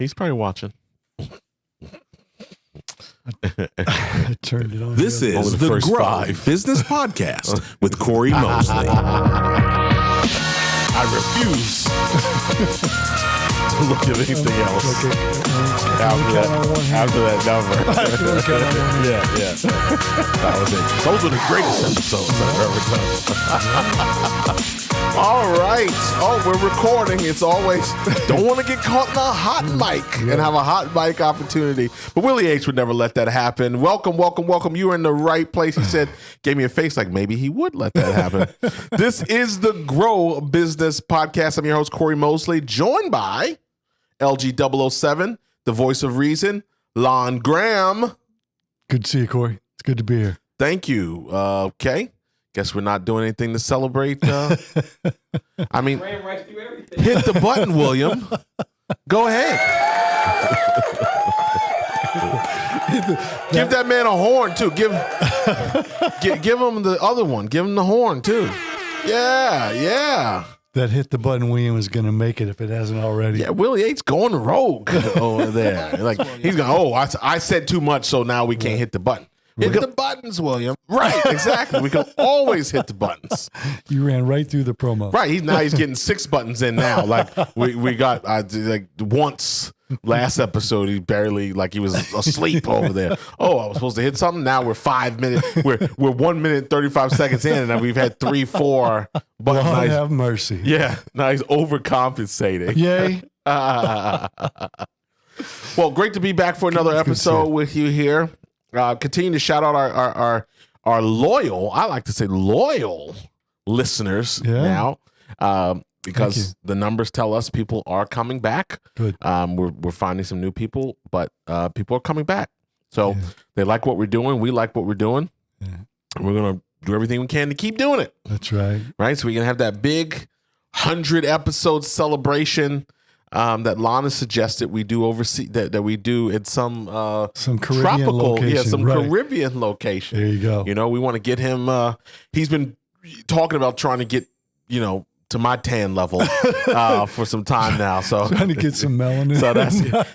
He's probably watching. I turned it on. This is the Grow Business Podcast with Cory Mosley. I refuse to look at anything else after that number. yeah. That was it. Those are the greatest episodes I've ever done. All right. Oh, we're recording. It's always, don't want to get caught in a hot mic and have a hot mic opportunity. But Willie H would never let that happen. Welcome. You were in the right place. He said, gave me a face like maybe he would let that happen. This is the Grow Business Podcast. I'm your host, Cory Mosley, joined by LG007, the voice of reason, Lon Graham. Good to see you, Cory. It's good to be here. Thank you. Okay. Guess we're not doing anything to celebrate. I mean, hit the button, William. Go ahead. Give that man a horn, too. Give him the other one. Give him the horn, too. Yeah. That hit the button William is going to make it if it hasn't already. Yeah, Willie H going rogue over there. Like he's going, I said too much, so now we can't hit the button. Hit the buttons, William. Right, exactly. We can always hit the buttons. You ran right through the promo. Right. He's getting 6 buttons in now. Like we got like once last episode, he barely he was asleep over there. Oh, I was supposed to hit something. Now we're 5 minutes. We're 1 minute 35 seconds in, and we've had 3-4 buttons. Lord have mercy. Yeah. Now he's overcompensating. Yay. Well, great to be back for another episode with you here. Continue to shout out our loyal, I like to say loyal listeners now, because the numbers tell us people are coming back. Good. We're finding some new people, but people are coming back. So they like what we're doing. We like what we're doing. Yeah. And we're going to do everything we can to keep doing it. That's right. Right. So we can have that big 100 episode celebration that Lana suggested we do overseas, that we do in some Caribbean tropical location. Caribbean location. There you go. You know, we want to get him. He's been talking about trying to get to my tan level for some time now. So trying to get some melanin. So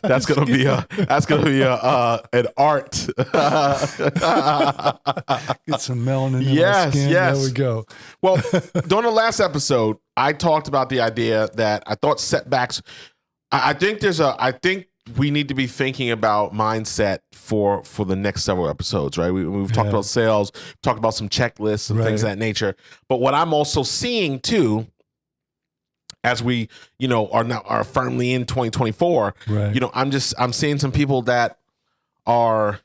that's gonna be an art. Get some melanin in my skin. Yes. There we go. Well, during the last episode, I talked about the idea that I thought setbacks. I think we need to be thinking about mindset for the next several episodes, right? We've talked about sales, talked about some checklists and things of that nature. But what I'm also seeing too, as we are firmly in 2024, I'm seeing some people that are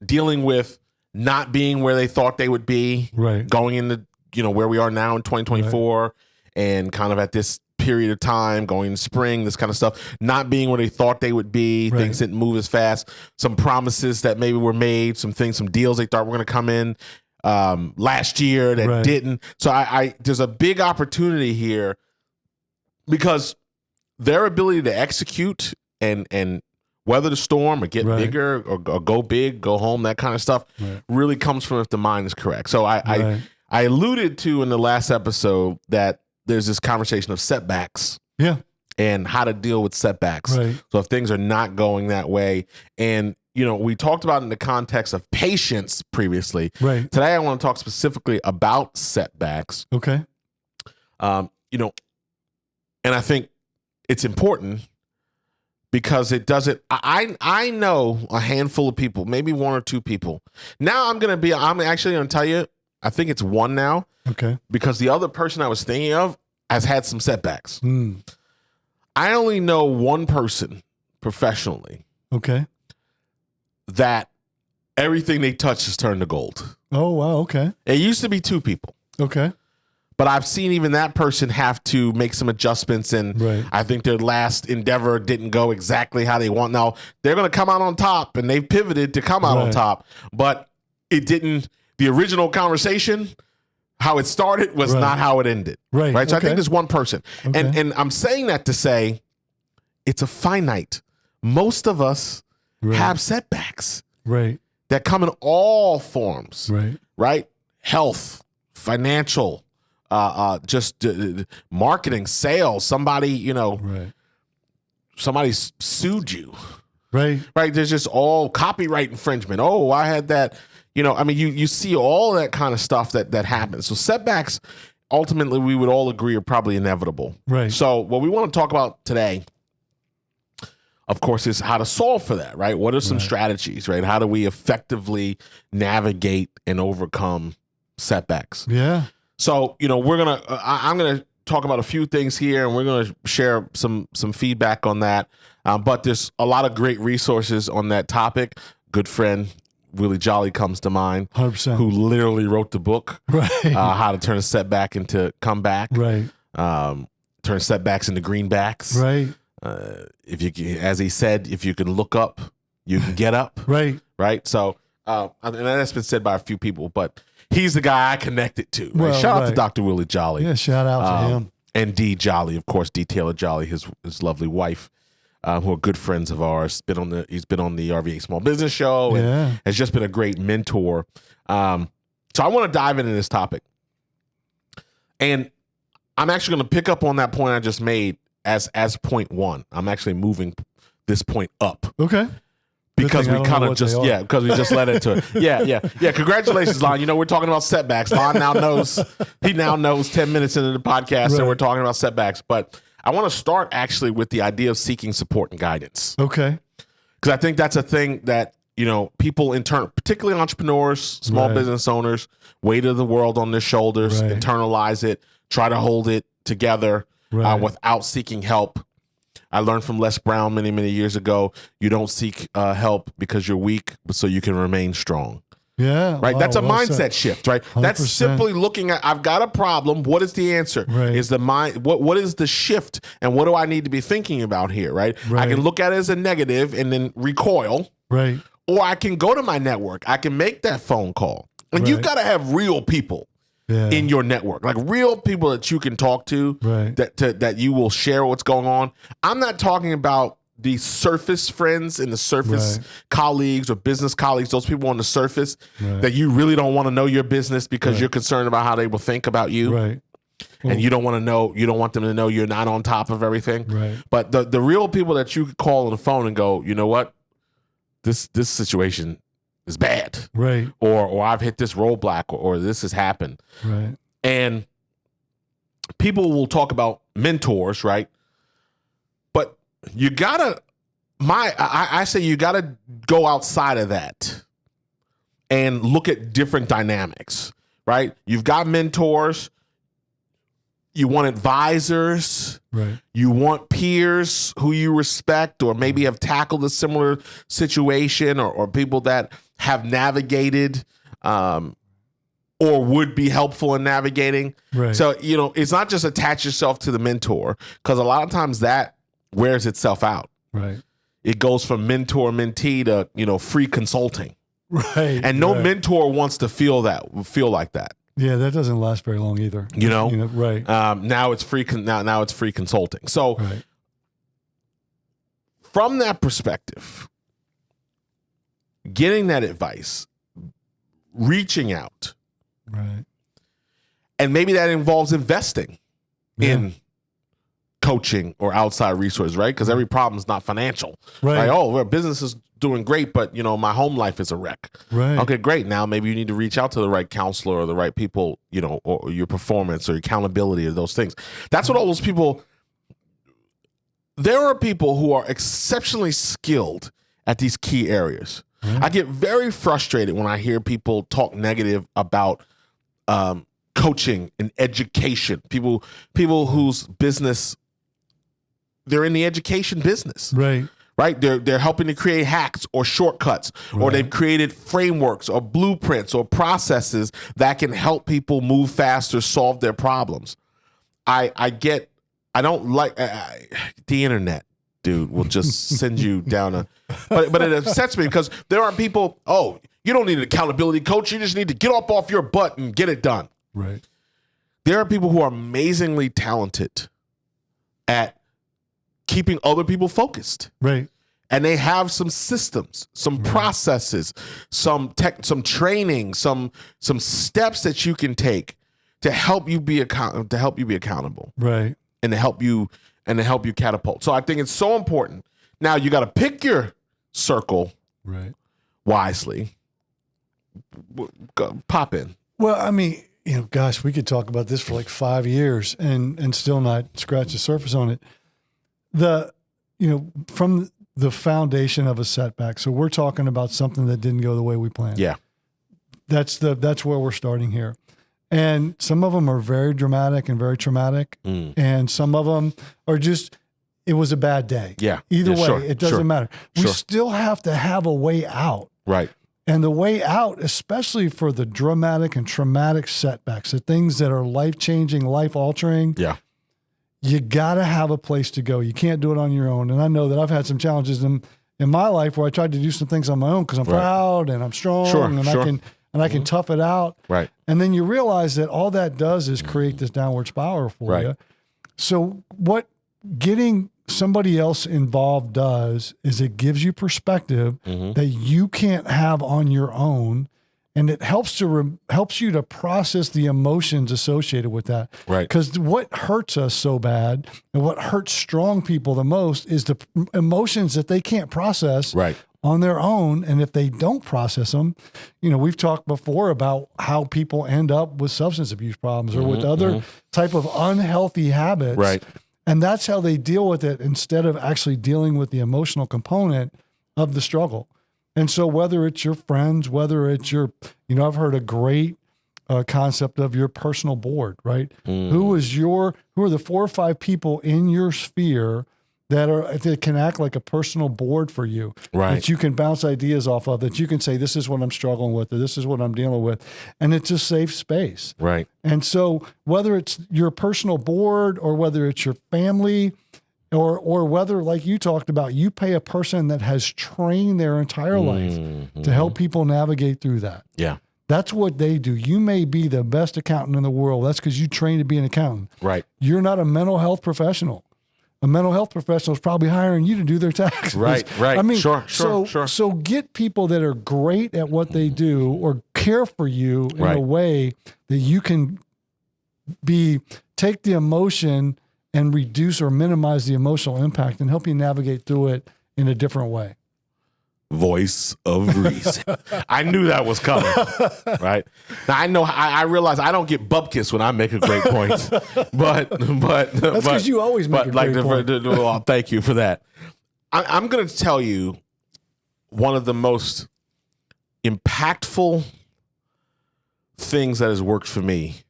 dealing with not being where they thought they would be, going into where we are now in 2024, and kind of at this period of time going in spring, this kind of stuff, not being where they thought they would be. Things didn't move as fast. Some promises that maybe were made, some deals they thought were going to come in last year that didn't. So I there's a big opportunity here, because their ability to execute and weather the storm or get bigger or go big, go home, that kind of stuff really comes from if the mind is correct. So I alluded to in the last episode that there's this conversation of setbacks and how to deal with setbacks. So if things are not going that way, and we talked about in the context of patience previously. Today I want to talk specifically about setbacks. Okay. And I think it's important because it doesn't. I know a handful of people, maybe 1 or 2 people. Now I'm actually going to tell you, I think it's 1 now. Okay. Because the other person I was thinking of has had some setbacks. I only know 1 person professionally. Okay. That everything they touch has turned to gold. Oh, wow. Okay. It used to be 2 people. Okay. But I've seen even that person have to make some adjustments, and I think their last endeavor didn't go exactly how they want. Now, they're going to come out on top, and they've pivoted to come out on top, but it didn't. The original conversation, how it started, was not how it ended. Right. So I think there's 1 person. And I'm saying that to say it's a finite. Most of us have setbacks that come in all forms. Right? Health, financial, just marketing, sales, somebody, somebody sued you. Right. Right. There's just all copyright infringement. Oh, I had that. I mean, you see all that kind of stuff that happens. So setbacks, ultimately, we would all agree are probably inevitable. Right. So what we want to talk about today, of course, is how to solve for that, right? What are some strategies, right? How do we effectively navigate and overcome setbacks? Yeah. So, I'm going to talk about a few things here, and we're going to share some feedback on that. But there's a lot of great resources on that topic. Good friend Willie Jolly comes to mind, 100%. who literally wrote the book, Right. How to Turn a Setback into Comeback, Right. Turn setbacks into greenbacks. Right. If you can, as he said, if you can look up, you can get up. Right. Right. So, and that's been said by a few people, but he's the guy I connected to. Right? Well, Shout out to Dr. Willie Jolly. Yeah, shout out to him. And D Jolly, of course, D Taylor Jolly, his lovely wife, who are good friends of ours. He's been on the RVA Small Business Show and has just been a great mentor. So I want to dive into this topic. And I'm actually going to pick up on that point I just made as point one. I'm actually moving this point up. Okay. Because we kind of just, because we just led into it. Yeah. Congratulations, Lon. We're talking about setbacks. Lon now knows 10 minutes into the podcast and we're talking about setbacks. But I want to start actually with the idea of seeking support and guidance. Okay. Because I think that's a thing that, people particularly entrepreneurs, small business owners, weight of the world on their shoulders, internalize it, try to hold it together without seeking help. I learned from Les Brown many, many years ago, you don't seek help because you're weak, but so you can remain strong. Yeah. Right. Wow, That's a well mindset said. shift, right? 100%. That's simply looking at, I've got a problem. What is the answer? Right. Is the mind, what is the shift and what do I need to be thinking about here? Right. I can look at it as a negative and then recoil. Right. Or I can go to my network. I can make that phone call. And you've got to have real people in your network, like real people that you can talk to, that you will share what's going on. I'm not talking about the surface friends and the surface colleagues or business colleagues, those people on the surface that you really don't want to know your business because you're concerned about how they will think about you. Right. And you don't want them to know you're not on top of everything. Right. But the real people that you could call on the phone and go, you know what? This situation is bad. Right. Or I've hit this roadblock or this has happened. Right. And people will talk about mentors, right? But you gotta, I say you gotta go outside of that and look at different dynamics, right? You've got mentors, you want advisors, you want peers who you respect or maybe have tackled a similar situation or people that have navigated or would be helpful in navigating. Right. So, it's not just attach yourself to the mentor because a lot of times that wears itself out. Right. It goes from mentor, mentee to, free consulting. Right. And no mentor wants to feel like that. Yeah, that doesn't last very long either. Right. Now it's free. Now it's free consulting. So, from that perspective, getting that advice, reaching out, and maybe that involves investing in coaching or outside resources, right? Because every problem is not financial. Right. Like, oh, well, business is doing great, but my home life is a wreck. Right. Okay, great. Now maybe you need to reach out to the right counselor or the right people, or your performance or accountability or those things. That's what all those people. There are people who are exceptionally skilled at these key areas. I get very frustrated when I hear people talk negative about coaching and education. People whose business, they're in the education business. Right? They're helping to create hacks or shortcuts, or they've created frameworks or blueprints or processes that can help people move faster, solve their problems. I don't like the internet, dude, will just send you down but it upsets me because there are people, oh, you don't need an accountability coach. You just need to get off your butt and get it done. Right. There are people who are amazingly talented at keeping other people focused. Right. And they have some systems, some processes, some training, some steps that you can take to help you be accountable. Right. And to help you and to help you catapult. So I think it's so important. Now you got to pick your circle wisely. Go, pop in. Well, I mean, gosh, we could talk about this for like 5 years and still not scratch the surface on it. From the foundation of a setback. So we're talking about something that didn't go the way we planned. Yeah. That's where we're starting here. And some of them are very dramatic and very traumatic. And some of them are just, it was a bad day. Yeah. Either way, sure, it doesn't matter. We still have to have a way out. Right. And the way out, especially for the dramatic and traumatic setbacks, the things that are life-changing, life-altering, you got to have a place to go. You can't do it on your own. And I know that I've had some challenges in my life where I tried to do some things on my own because I'm proud and I'm strong I can tough it out. Right. And then you realize that all that does is create this downward spiral for you. So what getting somebody else involved does is it gives you perspective that you can't have on your own, and it helps you to process the emotions associated with that. Right. Because what hurts us so bad and what hurts strong people the most is the emotions that they can't process on their own. And if they don't process them, we've talked before about how people end up with substance abuse problems or with other type of unhealthy habits. Right. And that's how they deal with it instead of actually dealing with the emotional component of the struggle. And so whether it's your friends, whether it's your, I've heard a great concept of your personal board, right? Who are the 4 or 5 people in your sphere that can act like a personal board for you, that you can bounce ideas off of, that you can say, this is what I'm struggling with, or this is what I'm dealing with. And it's a safe space. Right. And so whether it's your personal board or whether it's your family or whether, like you talked about, you pay a person that has trained their entire life to help people navigate through that. Yeah. That's what they do. You may be the best accountant in the world. That's because you trained to be an accountant. Right. You're not a mental health professional. A mental health professional is probably hiring you to do their taxes. Right. I mean, sure. So get people that are great at what they do or care for you in a way that you can take the emotion and reduce or minimize the emotional impact and help you navigate through it in a different way. Voice of reason. I knew that was coming. Right. Now I realize I don't get bupkis when I make a great point, but that's because you always make a great point. Well, thank you for that. I'm going to tell you one of the most impactful things that has worked for me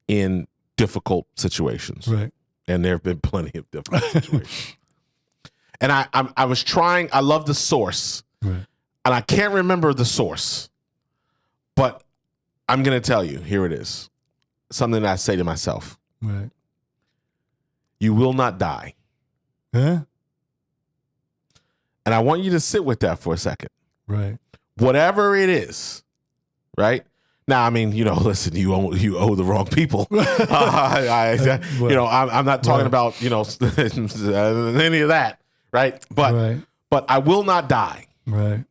in difficult situations. Right. And there have been plenty of difficult situations. And I was trying, I love the source, and I can't remember the source, but I'm going to tell you, here it is. Something that I say to myself. Right. You will not die. Yeah. And I want you to sit with that for a second. Right. Whatever it is, right? Now, I mean, listen, you owe the wrong people. I'm not talking about, any of that. Right. But I will not die. Right.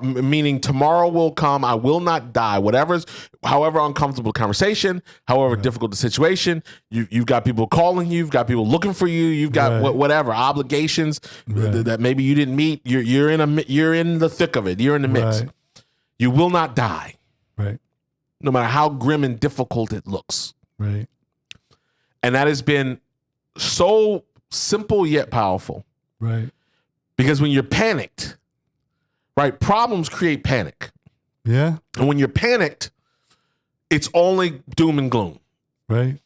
Meaning tomorrow will come. I will not die. However uncomfortable conversation, however difficult the situation, you've got people calling you, you've got people looking for you, you've got whatever obligations that maybe you didn't meet. You're in the thick of it. You're in the mix. Right. You will not die. Right. No matter how grim and difficult it looks. Right. And that has been so simple yet powerful. Right. Because when you're panicked, right, problems create panic. Yeah. And when you're panicked, it's only doom and gloom. Right.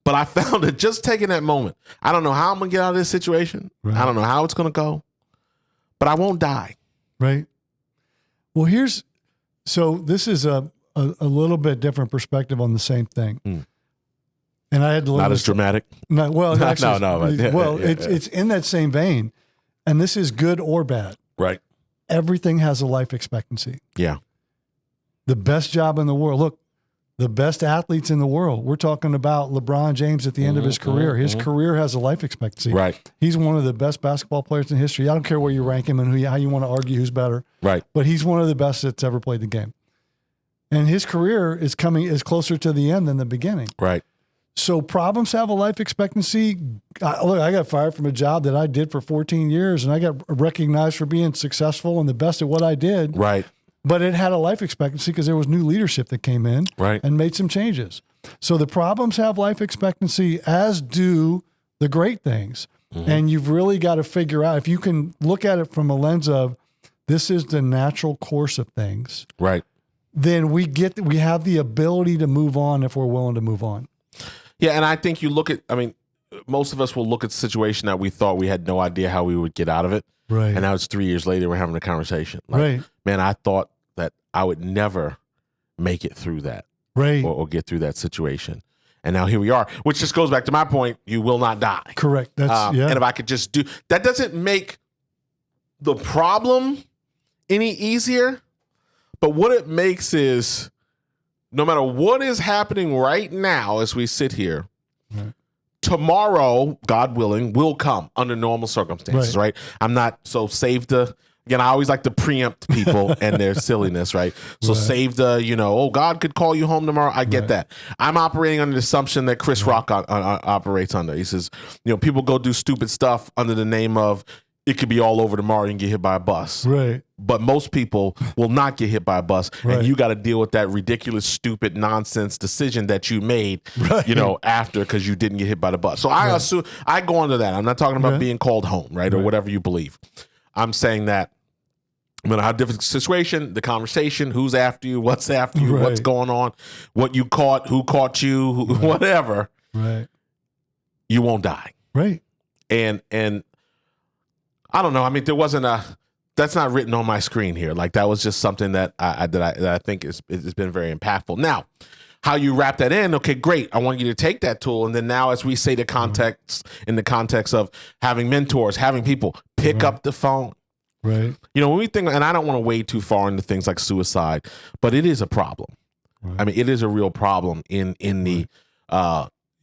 But I found that just taking that moment, I don't know how I'm going to get out of this situation. Right. I don't know how it's going to go, but I won't die. Right. Well, so this is a little bit different perspective on the same thing. And I had to not as dramatic. No, well, actually, no. It's in that same vein, and this is good or bad. Right. Everything has a life expectancy. Yeah. The best job in the world. Look, the best athletes in the world. We're talking about LeBron James at the end of his career. His career has a life expectancy. Right. He's one of the best basketball players in history. I don't care where you rank him and how you want to argue who's better. Right. But he's one of the best that's ever played the game. And his career is closer to the end than the beginning. Right. So problems have a life expectancy. Look, I got fired from a job that I did for 14 years and I got recognized for being successful and the best at what I did. Right. But it had a life expectancy because there was new leadership that came in and made some changes. So the problems have life expectancy, as do the great things. Mm-hmm. And you've really got to figure out, if you can look at it from a lens of this is the natural course of things. Right. Then we have the ability to move on if we're willing to move on. Yeah, and I think you look at, I mean, most of us will look at the situation that we thought we had no idea how we would get out of it. Right. And now it's 3 years later, we're having a conversation. Right. Man, I thought that I would never make it through that. Right. Or get through that situation. And now here we are, which just goes back to my point. You will not die. Correct. That's, yeah. And if I could just do, that doesn't make the problem any easier. But what it makes is, no matter what is happening right now as we sit here, tomorrow, God willing, will come under normal circumstances, right? I'm not so save the, again, I always like to preempt people and their silliness, right? So save the, oh, God could call you home tomorrow. I get that. I'm operating under the assumption that Chris Rock operates under. He says, people go do stupid stuff under the name of, it could be all over tomorrow and get hit by a bus. Right. But most people will not get hit by a bus. Right. And you got to deal with that ridiculous, stupid, nonsense decision that you made, after, because you didn't get hit by the bus. So I assume, I go under that. I'm not talking about being called home, right? Or whatever you believe. I'm saying that no matter how different the situation, the conversation, who's after you, what's after you, what's going on, what you caught, who caught you, whatever, you won't die. Right. And I don't know. I mean, there wasn't that's not written on my screen here. Like, that was just something that I think it's been very impactful. Now, how you wrap that in? Okay, great. I want you to take that tool, and then now, as we say, in the context of having mentors, having people pick up the phone. Right. When we think, and I don't want to wade too far into things like suicide, but it is a problem. Right. I mean, it is a real problem in the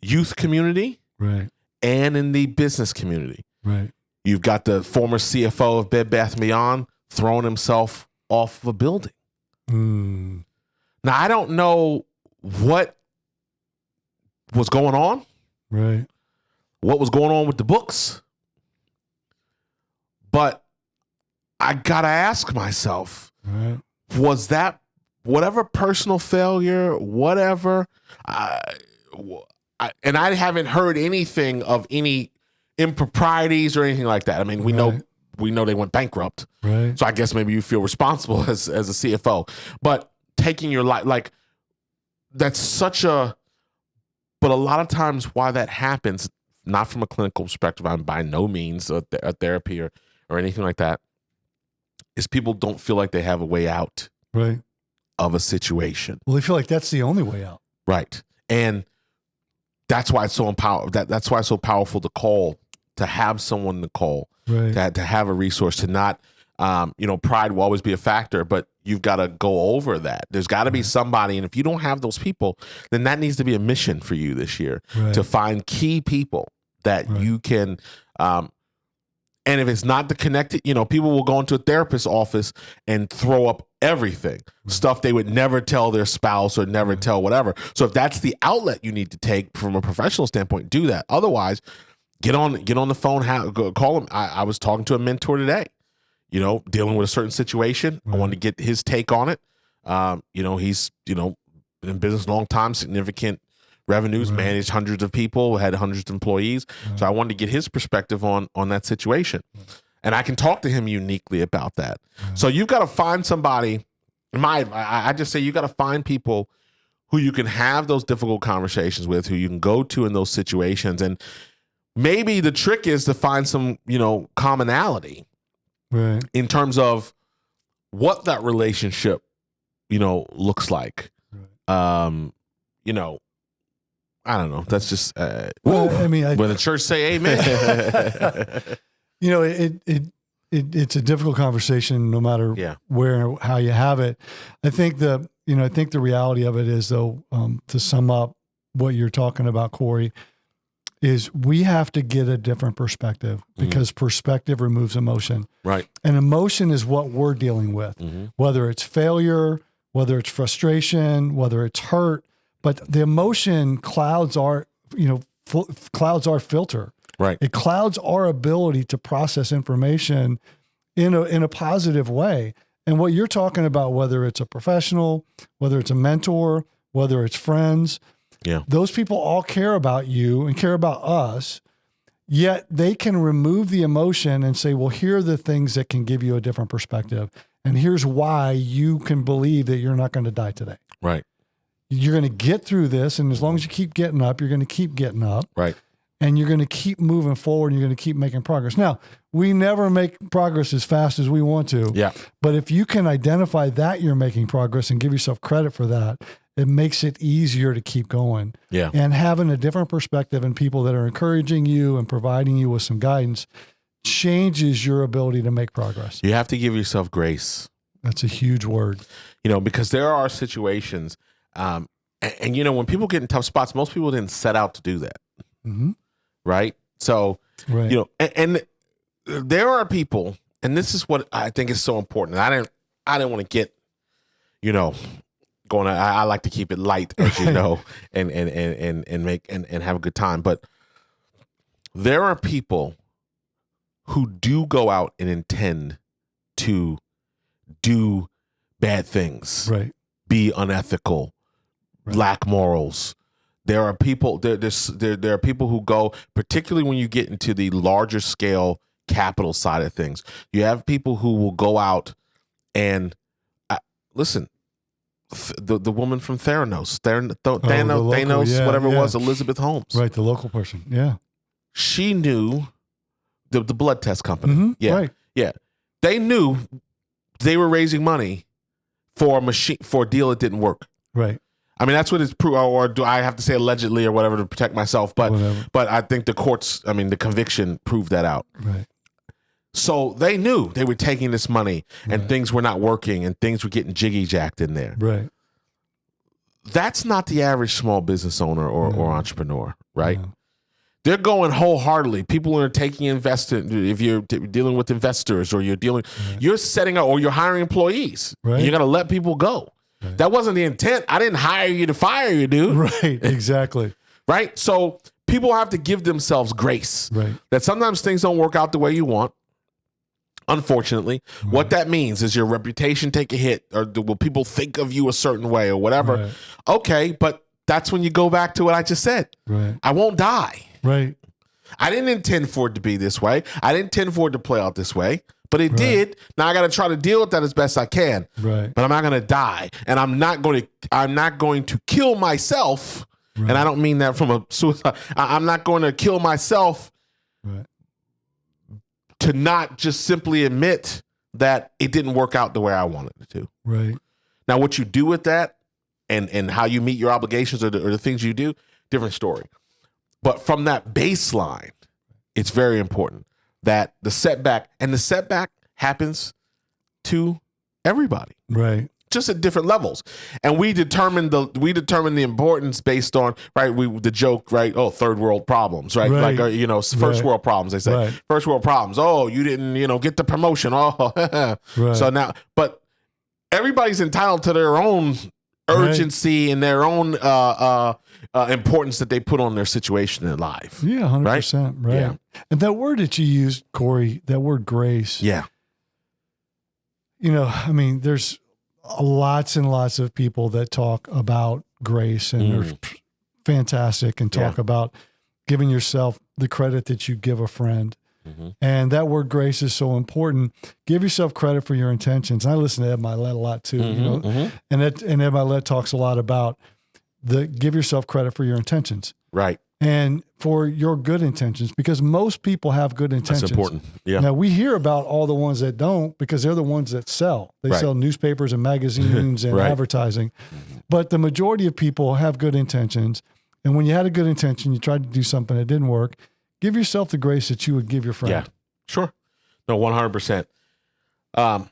youth community, and in the business community. Right. You've got the former CFO of Bed Bath & Beyond throwing himself off of a building. Mm. Now, I don't know what was going on. Right. What was going on with the books. But I got to ask myself, was that whatever personal failure, whatever, and I haven't heard anything of any improprieties or anything like that. I mean, we know they went bankrupt. Right. So I guess maybe you feel responsible as a CFO. But taking your life, like, that's such a, but a lot of times why that happens, not from a clinical perspective, I'm by no means a therapy or anything like that, is people don't feel like they have a way out of a situation. Well, they feel like that's the only way out. Right. And that's why it's so that's why it's so powerful to have someone to call, to have a resource, to not, pride will always be a factor, but you've got to go over that. There's got to be somebody. And if you don't have those people, then that needs to be a mission for you this year, to find key people that you can, and if it's not the connected, people will go into a therapist's office and throw up everything, stuff they would never tell their spouse or never tell whatever. So if that's the outlet you need to take from a professional standpoint, do that. Otherwise, get on the phone, call them. I was talking to a mentor today, dealing with a certain situation. I wanted to get his take on it. He's, been in business a long time, significant revenues, managed hundreds of people, had hundreds of employees. So I wanted to get his perspective on that situation. And I can talk to him uniquely about that. So you've got to find somebody, I just say you got to find people who you can have those difficult conversations with, who you can go to in those situations. And maybe the trick is to find some, commonality in terms of what that relationship, looks like. I don't know. That's just, when the church say amen. It's a difficult conversation no matter where or how you have it. I think the reality of it is, though, to sum up what you're talking about, Cory, is we have to get a different perspective, because perspective removes emotion. Right. And emotion is what we're dealing with, whether it's failure, whether it's frustration, whether it's hurt. But the emotion clouds our clouds our filter. Right. It clouds our ability to process information in a positive way. And what you're talking about, whether it's a professional, whether it's a mentor, whether it's friends, those people all care about you and care about us, yet they can remove the emotion and say, well, here are the things that can give you a different perspective. And here's why you can believe that you're not going to die today. Right. You're going to get through this. And as long as you keep getting up, you're going to keep getting up. Right. And you're going to keep moving forward and you're going to keep making progress. Now, we never make progress as fast as we want to. Yeah. But if you can identify that you're making progress and give yourself credit for that, it makes it easier to keep going. Yeah. And having a different perspective and people that are encouraging you and providing you with some guidance changes your ability to make progress. You have to give yourself grace. That's a huge word. Because there are situations, and when people get in tough spots, most people didn't set out to do that. Mm-hmm. Right. So, right. And there are people, and this is what I think is so important. I didn't want to get, going. I like to keep it light, as you know, and make and have a good time. But there are people who do go out and intend to do bad things, right? Be unethical, right. Lack morals. There are people. There are people who go, particularly when you get into the larger scale capital side of things. You have people who will go out and listen. The woman from Theranos, Thanos, whatever it was, Elizabeth Holmes. Right, the local person. Yeah. She knew the blood test company. Mm-hmm, yeah. Right. Yeah. They knew they were raising money for a deal that didn't work. Right. I mean, that's what it's proved, or do I have to say allegedly or whatever to protect myself? But I think the courts, the conviction proved that out. Right. So they knew they were taking this money and things were not working and things were getting jiggy-jacked in there. Right. That's not the average small business owner or entrepreneur, right? No. They're going wholeheartedly. People are taking if you're dealing with investors or you're setting up or you're hiring employees. Right. You're going to let people go. Right. That wasn't the intent. I didn't hire you to fire you, dude. Right, exactly. Right? So people have to give themselves grace. Right. That sometimes things don't work out the way you want. Unfortunately, what that means is your reputation take a hit, or will people think of you a certain way or whatever? Right. Okay, but that's when you go back to what I just said. Right. I won't die. Right. I didn't intend for it to be this way. I didn't intend for it to play out this way, but it did. Now I got to try to deal with that as best I can. Right. But I'm not going to die, and I'm not going to kill myself. Right. And I don't mean that from a suicide. I'm not going to kill myself. Right. To not just simply admit that it didn't work out the way I wanted it to. Right. Now, what you do with that and how you meet your obligations or the things you do, different story. But from that baseline, it's very important that the setback happens to everybody. Right. Just at different levels. And we determine the importance based on, the joke, right? Oh, third world problems, right? Right. Like, first world problems, they say. Right. First world problems. Oh, you didn't, get the promotion. Oh, right. So now, but everybody's entitled to their own urgency and their own importance that they put on their situation in life. Yeah, 100%. Right. Yeah. And that word that you used, Cory, that word grace. Yeah. There's lots and lots of people that talk about grace and they're fantastic and talk about giving yourself the credit that you give a friend. Mm-hmm. And that word grace is so important. Give yourself credit for your intentions. I listen to Ed Milet a lot too, and Ed Milet talks a lot about give yourself credit for your intentions. Right. And for your good intentions, because most people have good intentions. That's important. Yeah. Now we hear about all the ones that don't because they're the ones that sell. They sell newspapers and magazines and advertising. But the majority of people have good intentions. And when you had a good intention, you tried to do something that didn't work, give yourself the grace that you would give your friend. Yeah, sure. No, 100%. All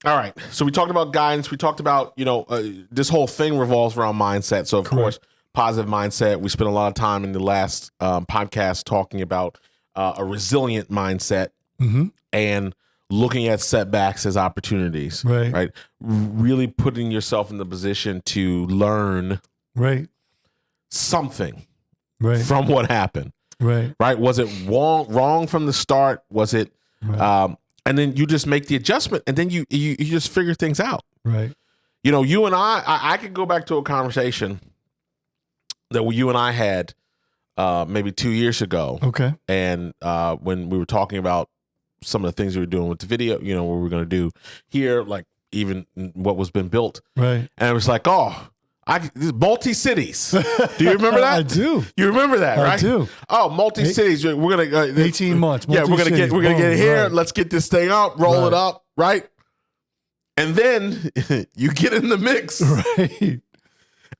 right. So we talked about guidance. We talked about, this whole thing revolves around mindset. So of course, positive mindset. We spent a lot of time in the last podcast talking about a resilient mindset and looking at setbacks as opportunities. Right. Really putting yourself in the position to learn something right. from what happened. Right. Right? Was it wrong from the start? Was it Right. and then you just make the adjustment and then you just figure things out. Right. You know, you and I could go back to a conversation that you and I had maybe 2 years ago. Okay. And when we were talking about some of the things we were doing with the video, you know, what we were going to do here, like even what was been built. Right. And it was like, multi-cities. Do you remember that? I do. You remember that, right? I do. Oh, multi-cities. We're going to 18 months. yeah, we're gonna get it here. Right. Let's get this thing up, roll it up, right? And then you get in the mix, Right.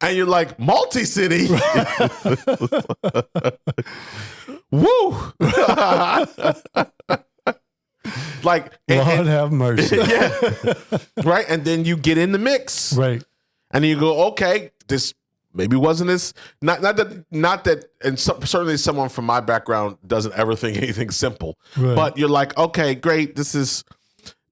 and you're like, multi-city. Woo! Like, Lord have mercy. yeah, right. And then you get in the mix, Right. and you go, okay, this maybe wasn't as not that, and certainly someone from my background doesn't ever think anything simple, Right. but you're like, okay, great, this is,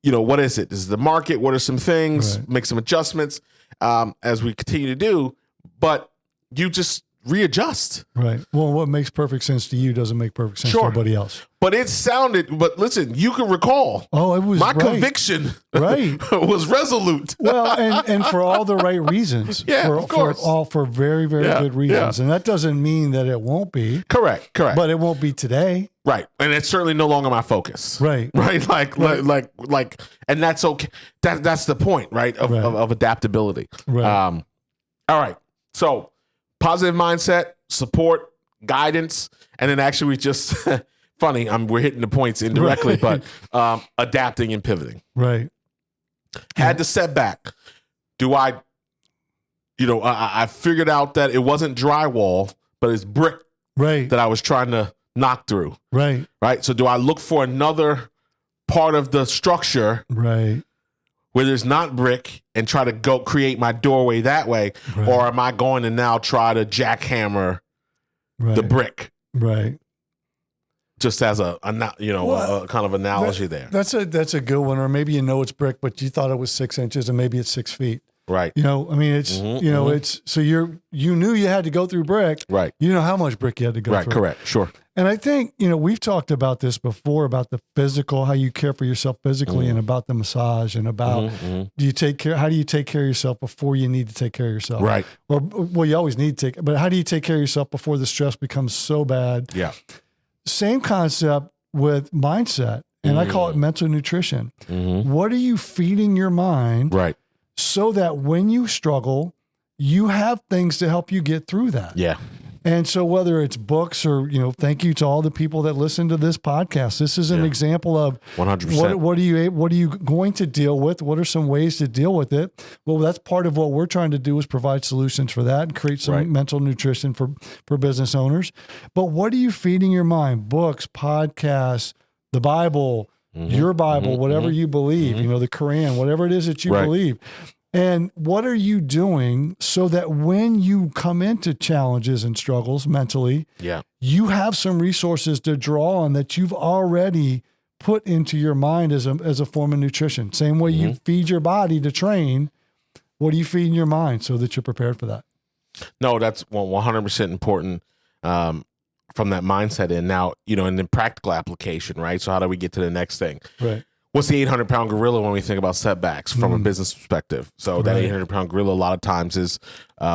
you know, what is it? This is the market. What are some things? Right. Make some adjustments as we continue to do, but you just readjust. Right. Well, what makes perfect sense to you doesn't make perfect sense to everybody else. But but listen, you can recall. Oh, it was my right. conviction Right. was resolute. Well, and for all the right reasons. Yeah, of course. For very, very good reasons. And that doesn't mean that it won't be. Correct. But it won't be today. Right. And it's certainly no longer my focus. Right. Right. Like, and that's okay. That's the point, right? Of adaptability. Right. All right. So positive mindset, support, guidance, and then actually we just funny. We're hitting the points indirectly, Right. but adapting and pivoting. Right. Had the setback. I figured out that it wasn't drywall, but it's brick Right. that I was trying to knock through. Right. Right. So do I look for another part of the structure Right. where there's not brick and try to go create my doorway that way? Right. Or am I going to now try to jackhammer Right. the brick? Right. Just as a kind of analogy there. That's a good one. Or maybe it's brick, but you thought it was 6 inches and maybe it's 6 feet. Right. I mean, it's, it's, so you knew you had to go through brick. Right. You know how much brick you had to go Right. through. Correct. Sure. And I think, we've talked about this before, about the physical, how you care for yourself physically and about the massage and about how do you take care of yourself before you need to take care of yourself? Right. Or, well, you always need to but how do you take care of yourself before the stress becomes so bad? Yeah. Same concept with mindset. And I call it mental nutrition. What are you feeding your mind? Right. So that when you struggle, you have things to help you get through that. Yeah. And so whether it's books or, thank you to all the people that listen to this podcast. This is an example of 100%. What are you going to deal with? What are some ways to deal with it? Well, that's part of what we're trying to do is provide solutions for that and create some mental nutrition for business owners. But what are you feeding your mind? Books, podcasts, the Bible, your Bible, whatever you believe, the Quran, whatever it is that you believe. And what are you doing so that when you come into challenges and struggles mentally, you have some resources to draw on that you've already put into your mind as a form of nutrition. Same way you feed your body to train, what are you feeding your mind so that you're prepared for that? No, that's 100% important from that mindset in. Now, in the practical application, right? So how do we get to the next thing? Right. What's the 800-pound gorilla when we think about setbacks from a business perspective? So that 800-pound gorilla a lot of times is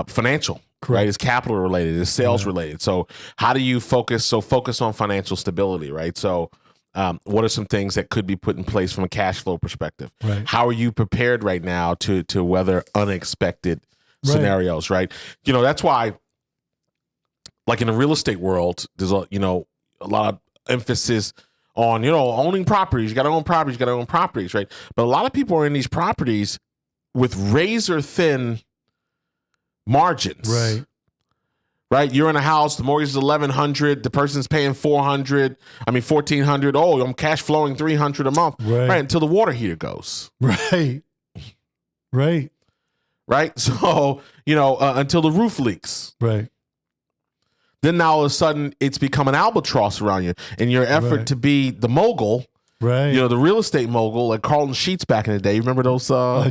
financial, right? It's capital related, it's sales related. So how do you focus on financial stability, right? So what are some things that could be put in place from a cash flow perspective? Right. How are you prepared right now to weather unexpected scenarios, right? That's why, like in the real estate world, there's a lot of emphasis on, owning properties. You got to own properties, right? But a lot of people are in these properties with razor thin margins. Right? You're in a house, the mortgage is $1,100, the person's paying $1,400. Oh, I'm cash flowing $300 a month. Right. Until the water heater goes. Right. So, until the roof leaks. Right. Then now all of a sudden it's become an albatross around you. In your effort to be the mogul, Right. You know, the real estate mogul, like Carlton Sheets back in the day. You remember those? Remember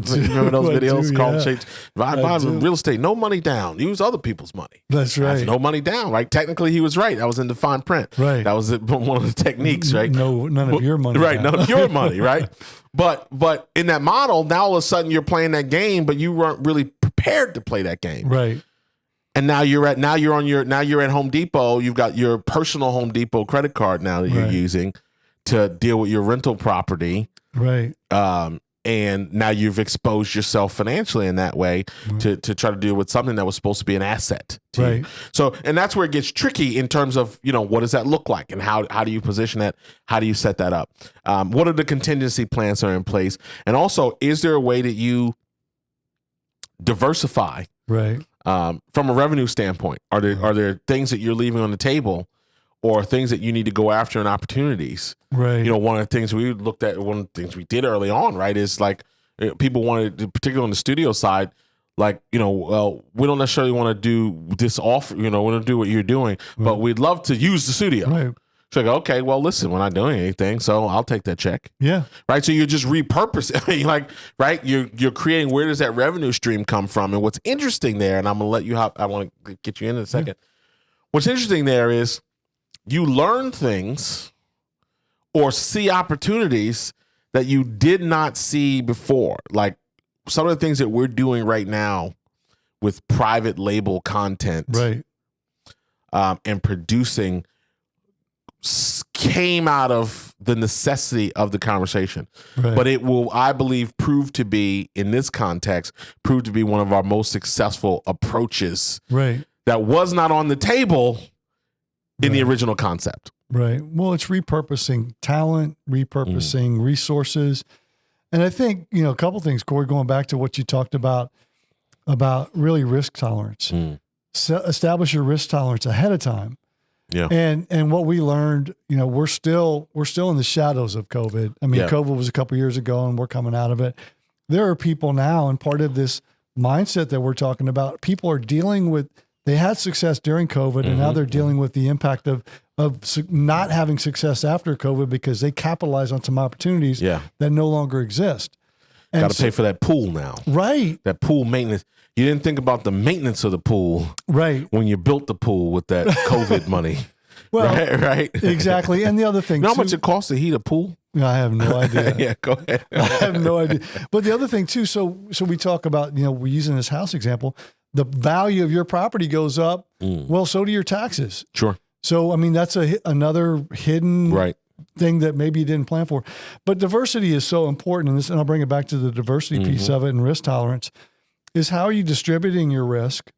those videos? do, Carlton yeah. Sheets. Buy real estate, no money down. Use other people's money. That's right. No money down, right? Technically, he was right. That was in the fine print. Right. That was one of the techniques, right? No, none of your money. Right. down. None of your money, right? But in that model, now all of a sudden you're playing that game, but you weren't really prepared to play that game. Right. And now you're at Home Depot. You've got your personal Home Depot credit card now that you're using to deal with your rental property. Right. And now you've exposed yourself financially in that way to try to deal with something that was supposed to be an asset to you. So, and that's where it gets tricky in terms of, you know, what does that look like and how do you position that? How do you set that up? What are the contingency plans that are in place? And also, is there a way that you diversify from a revenue standpoint? Are there things that you're leaving on the table or things that you need to go after in opportunities? Right. You know, one of the things we looked at, one of the things we did early on, right, is like people wanted, particularly on the studio side, like, you know, well, we don't necessarily want to do this offer, you know, we don't do what you're doing, but we'd love to use the studio. Right. So like, okay, well, listen, we're not doing anything, so I'll take that check. Yeah. Right. So you're just repurposing, like, right. You're creating, where does that revenue stream come from? And what's interesting there, and I'm gonna let you have, I want to get you in a second. What's interesting there is you learn things or see opportunities that you did not see before. Like some of the things that we're doing right now with private label content, and producing came out of the necessity of the conversation. But it will, I believe, prove to be, in this context, prove to be one of our most successful approaches that was not on the table in the original concept. Right. Well, it's repurposing talent, repurposing resources. And I think, you know, a couple things, Cory, going back to what you talked about really risk tolerance. So establish your risk tolerance ahead of time. Yeah. And what we learned, you know, we're still in the shadows of COVID. I mean, COVID was a couple of years ago and we're coming out of it. There are people now, and part of this mindset that we're talking about, people are dealing with, they had success during COVID and now they're dealing with the impact of not having success after COVID because they capitalize on some opportunities that no longer exist. Got to pay for that pool now. Right. That pool maintenance. You didn't think about the maintenance of the pool when you built the pool with that COVID money. Well, right? Exactly. And the other thing, you know how much it costs to heat a pool? I have no idea. Yeah, go ahead. I have no idea. But the other thing too, so we talk about, you know, we're using this house example, the value of your property goes up. Well, so do your taxes. Sure. So, I mean, that's another hidden thing that maybe you didn't plan for. But diversity is so important. And I'll bring it back to the diversity piece of it and risk tolerance, is how are you distributing your risk?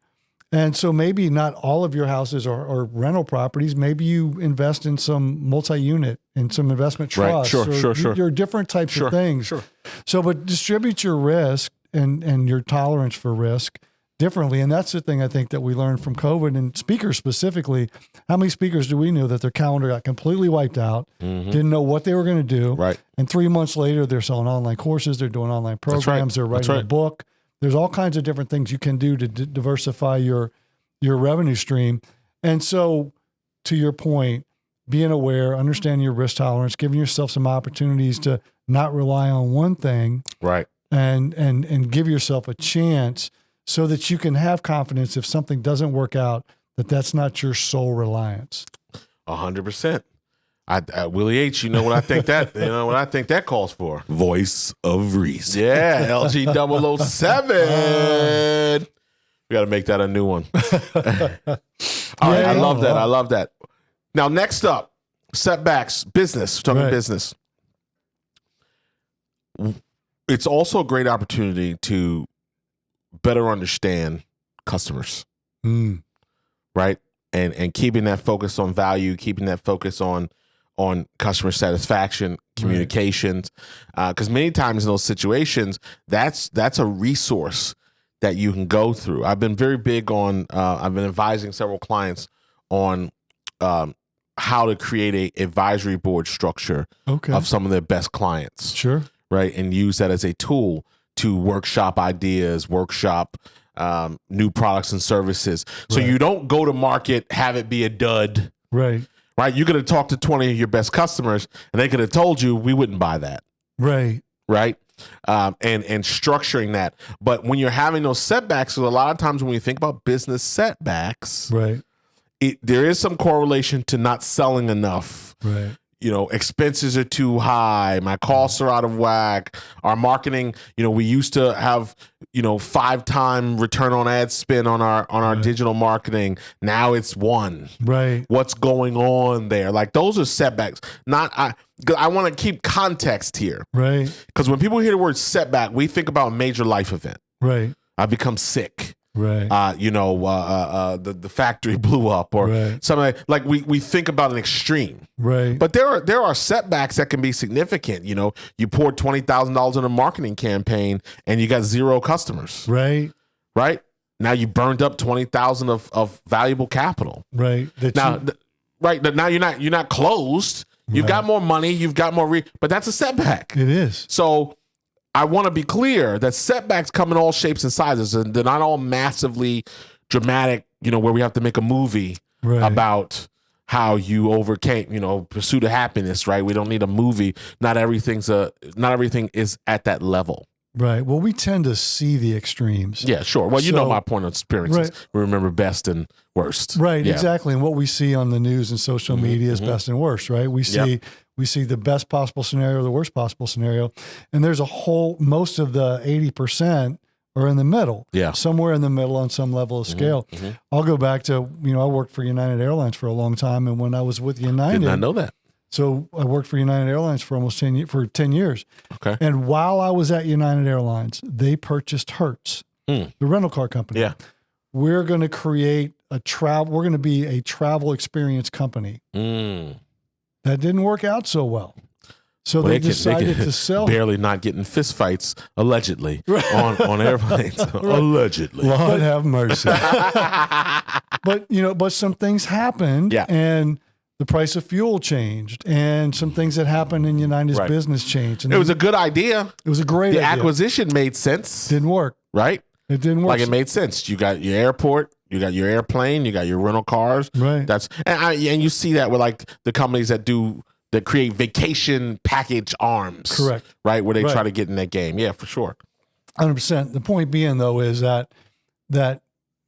And so maybe not all of your houses are rental properties. Maybe you invest in some multi-unit and some investment trusts. Sure. There are different types of things. So, but distribute your risk and your tolerance for risk differently. And that's the thing I think that we learned from COVID, and speakers specifically. How many speakers do we know that their calendar got completely wiped out, didn't know what they were going to do. And 3 months later, they're selling online courses. They're doing online programs. They're writing a book. There's all kinds of different things you can do to diversify your revenue stream. And so, to your point, being aware, understanding your risk tolerance, giving yourself some opportunities to not rely on one thing, and give yourself a chance so that you can have confidence if something doesn't work out, that's not your sole reliance. 100%. Willie H, you know what I think that calls for? Voice of reason. Yeah, LG 007. We got to make that a new one. All right, I love that. Now, next up, setbacks, business. We're talking business. It's also a great opportunity to better understand customers, right? And keeping that focus on value, keeping that focus on customer satisfaction, communications, because many times in those situations, that's a resource that you can go through. I've been very big on, I've been advising several clients on how to create a advisory board structure of some of their best clients. Right. And use that as a tool to workshop ideas, workshop new products and services. So you don't go to market, have it be a dud. right? You could have talked to 20 of your best customers and they could have told you we wouldn't buy that. Right. Right. And structuring that. But when you're having those setbacks, so a lot of times when we think about business setbacks, Right. There is some correlation to not selling enough. Right. Expenses are too high. My costs are out of whack. Our marketing, we used to have, 5-time return on ad spend on our digital marketing. Now it's 1. Right. What's going on there? Like those are setbacks. I want to keep context here. Right. Because when people hear the word setback, we think about a major life event. Right. I become sick. Right. The factory blew up or something like we think about an extreme. Right. But there are setbacks that can be significant. You poured $20,000 in a marketing campaign and you got 0 customers. Right. Right. Now you burned up $20,000 of valuable capital. Right. Now you're not closed. You've got more money. You've got more, but that's a setback. It is. So I want to be clear that setbacks come in all shapes and sizes, and they're not all massively dramatic, where we have to make a movie about how you overcame, pursuit of happiness, right? We don't need a movie. Not everything is at that level. Right. Well, we tend to see the extremes. Yeah, sure. Well, my point of experiences. Right. We remember best and worst. Right, exactly. And what we see on the news and social media is best and worst, right? We see the best possible scenario, the worst possible scenario. And there's most of the 80% are in the middle. Yeah. Somewhere in the middle on some level of scale. Mm-hmm. I'll go back to, I worked for United Airlines for a long time. And when I was with United. Did not know that. So I worked for United Airlines for almost 10 years. Okay. And while I was at United Airlines, they purchased Hertz, the rental car company. Yeah. We're going to create we're going to be a travel experience company. That didn't work out so well. So they decided to sell. Barely not getting fistfights, allegedly, on airplanes. Allegedly. Lord have mercy. But some things happened. Yeah. And the price of fuel changed, and some things that happened in United's business changed. And it was a good idea. It was a great idea. The acquisition made sense. Didn't work. Right? It didn't work. Like it made sense. You got your airport, you got your airplane, you got your rental cars. Right. And you see that with like the companies that create vacation package arms. Correct. Right? Where they try to get in that game. Yeah, for sure. 100%. The point being though is that it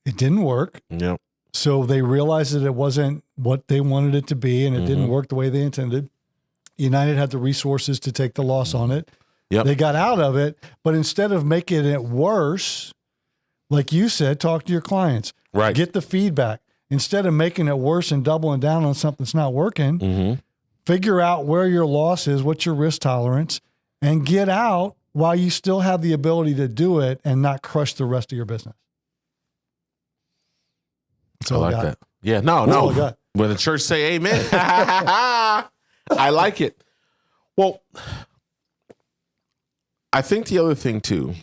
didn't work. Yeah. So they realized that it wasn't what they wanted it to be, and it didn't work the way they intended. United had the resources to take the loss on it. Yep. They got out of it, but instead of making it worse, like you said, talk to your clients. Right. Get the feedback. Instead of making it worse and doubling down on something that's not working, figure out where your loss is, what's your risk tolerance, and get out while you still have the ability to do it and not crush the rest of your business. I like that. Yeah, no. When the church say amen, I like it. Well, I think the other thing too,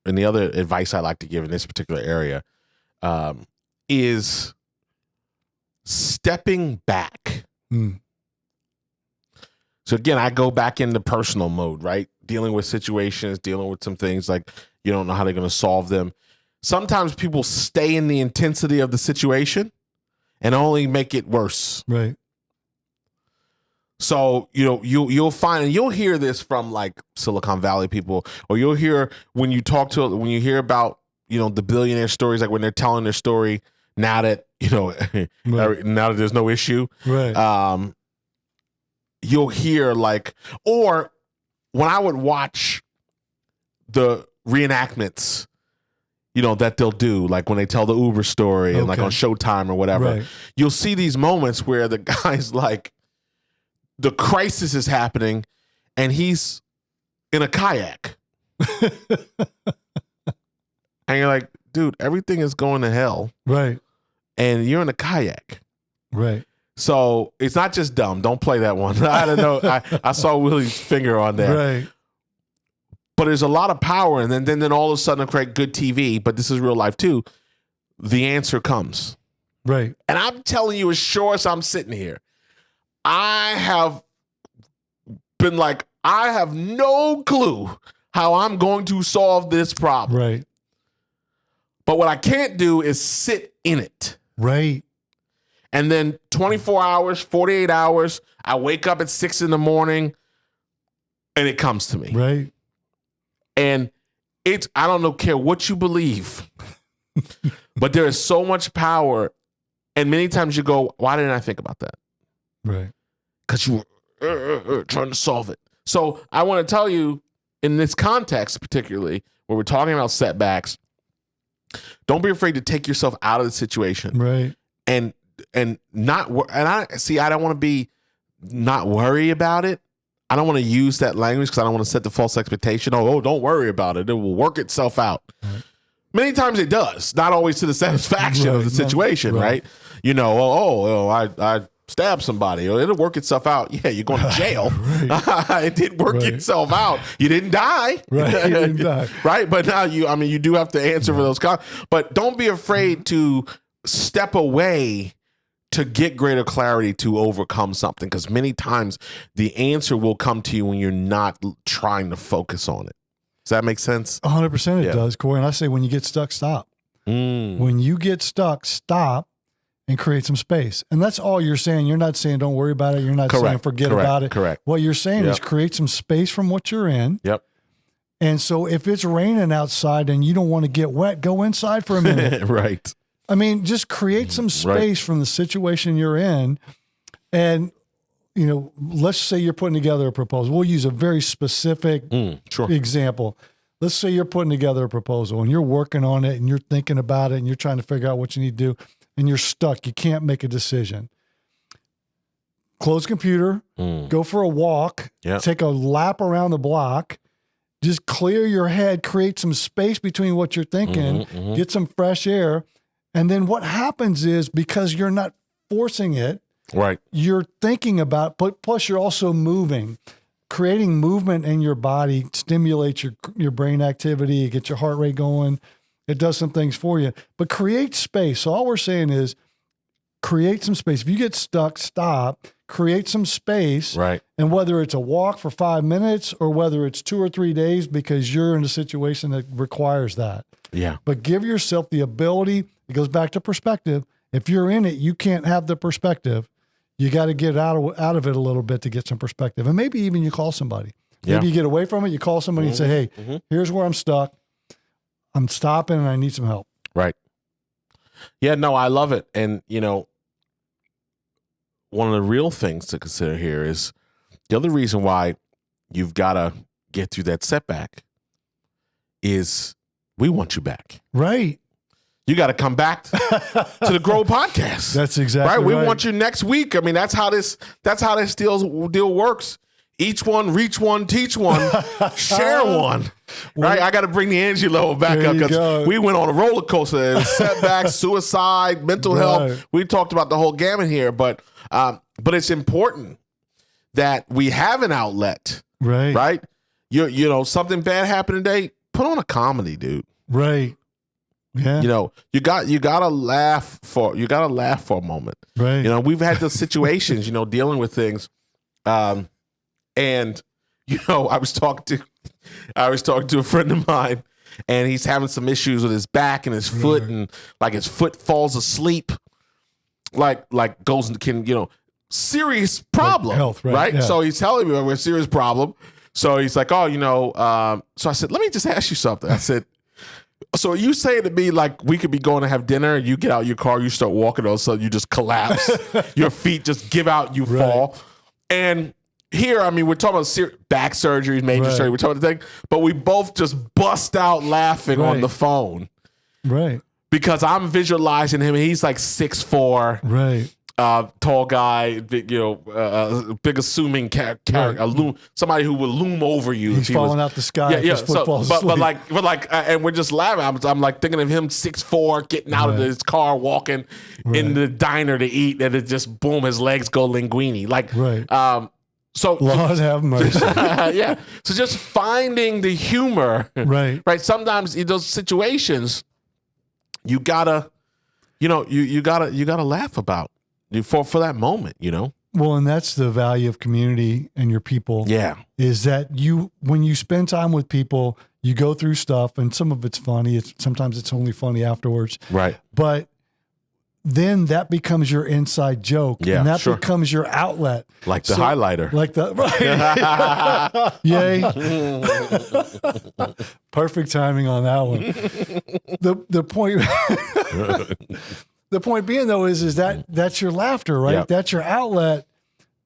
and the other advice I like to give in this particular area is stepping back. So again, I go back into personal mode, right? Dealing with situations, dealing with some things like you don't know how they're going to solve them. Sometimes people stay in the intensity of the situation and only make it worse. Right. So, you'll find, and you'll hear this from like Silicon Valley people, or you'll hear when you hear about, the billionaire stories, like when they're telling their story now that, now that there's no issue. Right. You'll hear like, or when I would watch the reenactments, that they'll do, like when they tell the Uber story and like on Showtime or whatever, you'll see these moments where the guy's like, the crisis is happening and he's in a kayak. And you're like, dude, everything is going to hell. Right. And you're in a kayak. Right. So it's not just dumb. Don't play that one. I don't know. I saw Willie's finger on there. Right. But there's a lot of power, and then all of a sudden, create good TV. But this is real life too. The answer comes, right? And I'm telling you, as sure as I'm sitting here, I have been like, I have no clue how I'm going to solve this problem, right? But what I can't do is sit in it, right? And then 24 hours, 48 hours, I wake up at 6 in the morning and it comes to me. Right. And I don't care what you believe, but there is so much power. And many times you go, why didn't I think about that? Right. Because you were trying to solve it. So I want to tell you, in this context particularly, where we're talking about setbacks, don't be afraid to take yourself out of the situation. Right. And not, and I don't want to be not worry about it. I don't want to use that language because I don't want to set the false expectation. Oh, don't worry about it. It will work itself out. Right. Many times it does, not always to the satisfaction of the situation, right? You know, I stabbed somebody. It'll work itself out. Yeah, you're going to jail. It did work itself out. You didn't die. Right. You didn't die. Right. But now you do have to answer for those but don't be afraid to step away to get greater clarity to overcome something, because many times the answer will come to you when you're not trying to focus on it. Does that make sense? 100% it does, Cory. And I say when you get stuck, stop. When you get stuck, stop and create some space. And that's all you're saying. You're not saying don't worry about it. You're not saying forget about it. Correct. What you're saying is create some space from what you're in. Yep. And so if it's raining outside and you don't want to get wet, go inside for a minute. Right. I mean, just create some space from the situation you're in. And, you know, let's say you're putting together a proposal. We'll use a very specific example. Let's say you're putting together a proposal and you're working on it and you're thinking about it and you're trying to figure out what you need to do and you're stuck. You can't make a decision. Close computer, go for a walk, take a lap around the block, just clear your head, create some space between what you're thinking, get some fresh air. And then what happens is, because you're not forcing it, you're thinking about, but plus you're also moving. Creating movement in your body stimulates your brain activity, it gets your heart rate going, it does some things for you. But create space. So all we're saying is create some space. If you get stuck, stop, create some space. Right. And whether it's a walk for 5 minutes or whether it's 2 or 3 days because you're in a situation that requires that. Yeah. But give yourself the ability. It goes back to perspective. If you're in it, you can't have the perspective. You got to get out of it a little bit to get some perspective. And maybe even you call somebody. Maybe you get away from it. You call somebody and say, hey, here's where I'm stuck. I'm stopping and I need some help. Right. Yeah, no, I love it. And, you know, one of the real things to consider here is the other reason why you've got to get through that setback is we want you back. Right. You got to come back to the Grow podcast. That's exactly right. We want you next week. I mean, that's how this deal works. Each one, reach one, teach one, share one. Right? I got to bring the energy level back up because we went on a roller coaster. Setbacks, suicide, mental health. We talked about the whole gamut here, but it's important that we have an outlet. Right. Right? You know, something bad happened today. Put on a comedy, dude. Right. Yeah. You know, you gotta laugh for a moment. Right. You know, we've had those situations, you know, dealing with things. And you know, I was talking to a friend of mine, and he's having some issues with his back and his foot, and like his foot falls asleep, like goes and can, you know, serious problem. Like health, right? Yeah. So he's telling me we're a serious problem. So he's like, oh, you know, so I said, let me just ask you something. I said, so are you saying to me like we could be going to have dinner and you get out your car, you start walking, all of a sudden you just collapse, your feet just give out, you fall. And here, I mean, we're talking about back surgeries, major surgery, we're talking about the thing, but we both just bust out laughing on the phone. Right. Because I'm visualizing him, and he's like 6'4". Right. Tall guy, big, you know, big assuming character, somebody who will loom over you. He's falling out the sky. Yeah. But like, and we're just laughing. I'm like thinking of him 6'4", getting out of his car, walking in the diner to eat, and it just boom, his legs go linguini. Like, so Lord have mercy. Yeah. So just finding the humor, right. Sometimes in those situations, you gotta, you know, you gotta laugh about. For that moment, you know? Well, and that's the value of community and your people. Yeah. Is that when you spend time with people, you go through stuff, and some of it's funny. Sometimes it's only funny afterwards. Right. But then that becomes your inside joke. Yeah, and that sure. becomes your outlet. Like the highlighter. Like the, right. Yay. Perfect timing on that one. The point, the point being though, is that that's your laughter, right? Yeah. That's your outlet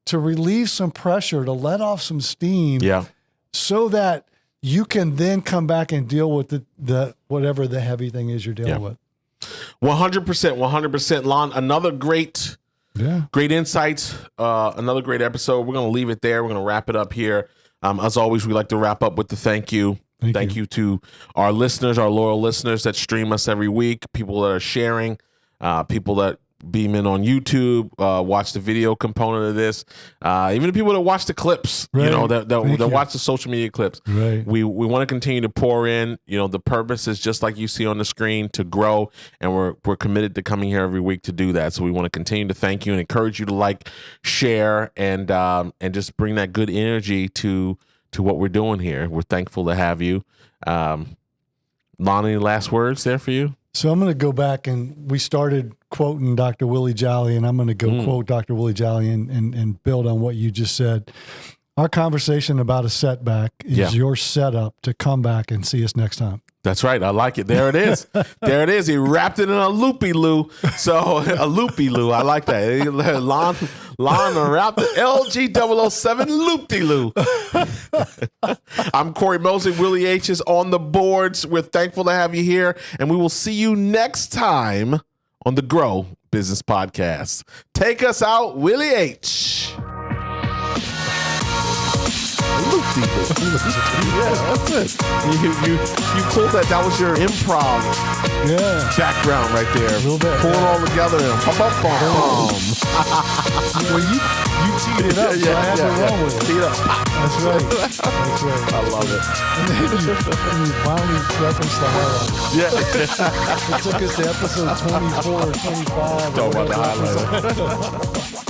to relieve some pressure, to let off some steam. Yeah. So that you can then come back and deal with the whatever the heavy thing is you're dealing with. 100%. Lon, another great insights, another great episode. We're going to leave it there. We're going to wrap it up here. As always, we like to wrap up with the thank you. Thank you to our listeners, our loyal listeners that stream us every week, people that are sharing, people that beam in on YouTube, watch the video component of this, even the people that watch the clips, right. that watch the social media clips. Right. We want to continue to pour in. The purpose is just like you see on the screen, to grow, and we're committed to coming here every week to do that. So we want to continue to thank you and encourage you to like, share, and just bring that good energy to what we're doing here. We're thankful to have you. Lon, any last words there for you? So I'm going to go back, and we started quoting Dr. Willie Jolly, and I'm going to go quote Dr. Willie Jolly and build on what you just said. Our conversation about a setback is your setup to come back and see us next time. That's right. I like it. There it is. There it is. He wrapped it in a loopy-loo. So a loopy-loo. I like that. Lon wrapped the LG007 loop-de-loo. I'm Cory Mosley. Willie H is on the boards. We're thankful to have you here, and we will see you next time on the Grow Business Podcast. Take us out, Willie H. Yeah, that's it. You pulled that. That was your improv background right there. A little bit. Pull it all together. Well, you teed it up, so I had to roll with it. Tee it up. That's right. That's right. I love it. And then you finally referenced the highlight. Yeah. It took us to episode 24 or 25. Talk about the highlight.